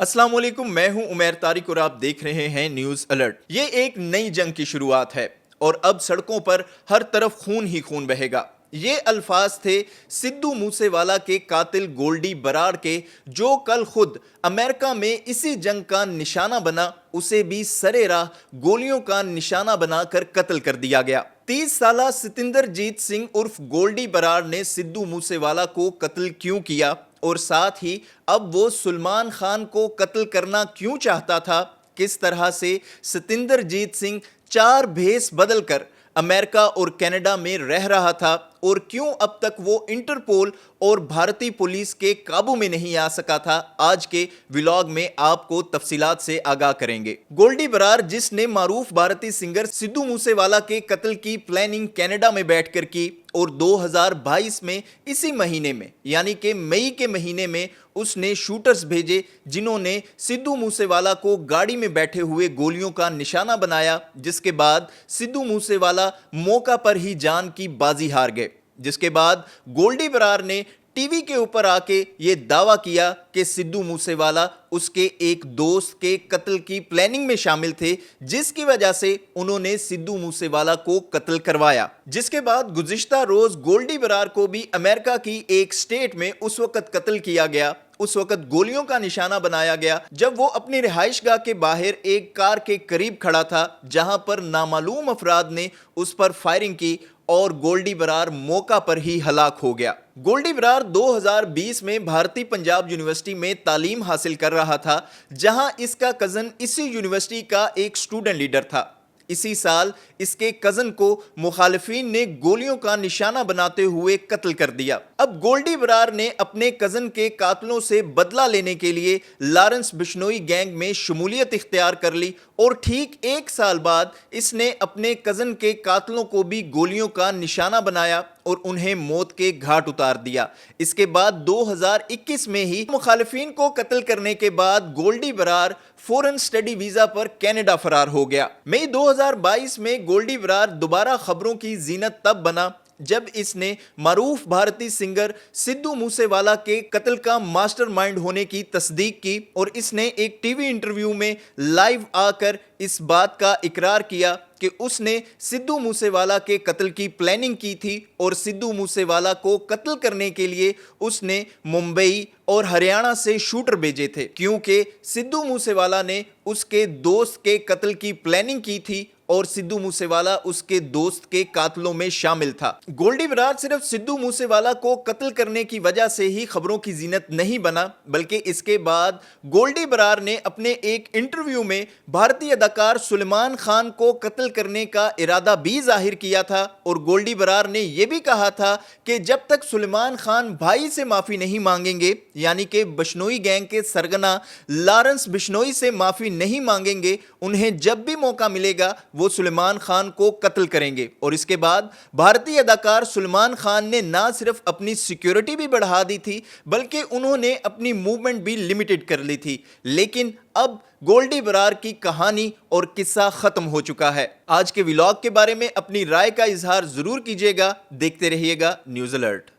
अस्सलाम वालेकुम, मैं हूं उमैर तारिक और आप देख रहे हैं न्यूज़ अलर्ट। ये एक नई जंग की शुरुआत है और अब सड़कों पर हर तरफ खून ही खून बहेगा। ये अल्फाज थे सिद्धू मूसेवाला के कातिल गोल्डी बरार के, जो कल खुद अमेरिका में इसी जंग का निशाना बना। उसे भी सरे राह गोलियों का निशाना बनाकर कत्ल कर दिया गया। 30 साला सतिंदरजीत सिंह उर्फ गोल्डी बरार ने सिद्धू मूसेवाला को कत्ल क्यों किया और साथ ही अब वो सलमान खान को कत्ल करना क्यों चाहता था, किस तरह से सतिंदरजीत सिंह 4 भेस बदलकर अमेरिका और कनाडा में रह रहा था और क्यों अब तक वो इंटरपोल और भारतीय पुलिस के काबू में नहीं आ सका था, आज के व्लॉग में आपको तफसीलात से आगाह करेंगे। गोल्डी बरार, जिसने मारूफ भारतीय सिंगर सिद्धू मूसेवाला के कत्ल की प्लानिंग कनाडा में बैठकर की और 2022 में इसी महीने में यानी कि मई के महीने में उसने शूटर्स भेजे जिन्होंने सिद्धू मूसेवाला को गाड़ी में बैठे हुए गोलियों का निशाना बनाया, जिसके बाद सिद्धू मूसेवाला मौका पर ही जान की बाजी हार गए। जिसके बाद गोल्डी बरार ने टीवी के ऊपर आके ये दावा किया कि सिद्धू मूसेवाला उसके एक दोस्त के कत्ल की प्लानिंग में शामिल थे, जिसकी वजह से उन्होंने सिद्धू मूसेवाला को कत्ल करवाया। जिसके बाद गुज़िश्ता रोज गोल्डी बरार को भी अमेरिका की एक स्टेट में उस वक्त कत्ल किया गया। उस वक्त गोलियों का निशाना बनाया गया जब वो अपनी रिहाइशगाह के बाहर एक कार के करीब खड़ा था, जहां पर नामालूम अफराद ने उस पर फायरिंग की और गोल्डी बरार मौका पर ही हलाक हो गया। गोल्डी बरार 2020 में भारतीय पंजाब यूनिवर्सिटी में तालीम हासिल कर रहा था, जहां इसका कजन इसी यूनिवर्सिटी का एक स्टूडेंट लीडर था। इसी साल इसके कजन को मुखालिफिन ने गोलियों का निशाना बनाते हुए कत्ल कर दिया। अब गोल्डी बरार ने अपने कजन के कातलों से बदला लेने के लिए लॉरेंस बिश्नोई गैंग में शमूलियत इख्तियार कर ली और ठीक 1 साल बाद इसने अपने कजन के कातलों को भी गोलियों का निशाना बनाया और उन्हें मौत के घाट उतार दिया। इसके बाद 2021 में ही मुखालिफिन को कत्ल करने के बाद Goldy Brar foreign study visa पर कनाडा फरार हो गया। मई 2022 में गोल्डी बरार दोबारा खबरों की जीनत तब बना जब इसने मारूफ भारतीय सिंगर सिद्धू मूसेवाला के कत्ल का मास्टरमाइंड होने की तस्दीक की और इसने एक टीवी इंटरव्यू में लाइव आकर इस बात का इकरार किया कि उसने सिद्धू मूसेवाला के कत्ल की प्लानिंग की थी और सिद्धू मूसेवाला को कत्ल करने के लिए उसने मुंबई और हरियाणा से शूटर भेजे थे, क्योंकि सिद्धू मूसेवाला ने उसके दोस्त के कत्ल की प्लानिंग की थी और सिद्धू मूसेवाला उसके दोस्त के कातलों में शामिल था। गोल्डी बरार सिर्फ सिद्धू मूसेवाला को कत्ल करने की वजह से ही खबरों की जीनत नहीं बना, बल्कि इसके बाद गोल्डी बरार ने अपने एक इंटरव्यू में भारतीय अदाकार सलमान खान को कत्ल करने का इरादा भी जाहिर किया था और गोल्डी बरार ने यह भी कहा था कि जब तक सलमान खान भाई से माफी नहीं मांगेंगे, यानी कि बिश्नोई गैंग के सरगना लॉरेंस बिश्नोई से माफी नहीं मांगेंगे, उन्हें जब भी मौका मिलेगा वो सलमान खान को कत्ल करेंगे। और इसके बाद भारतीय अदाकार सलमान खान ने ना सिर्फ अपनी सिक्योरिटी भी बढ़ा दी थी, बल्कि उन्होंने अपनी मूवमेंट भी लिमिटेड कर ली थी। लेकिन अब गोल्डी बरार की कहानी और किस्सा खत्म हो चुका है। आज के व्लॉग के बारे में अपनी राय का इजहार जरूर कीजिएगा। देखते रहिएगा न्यूज़ अलर्ट।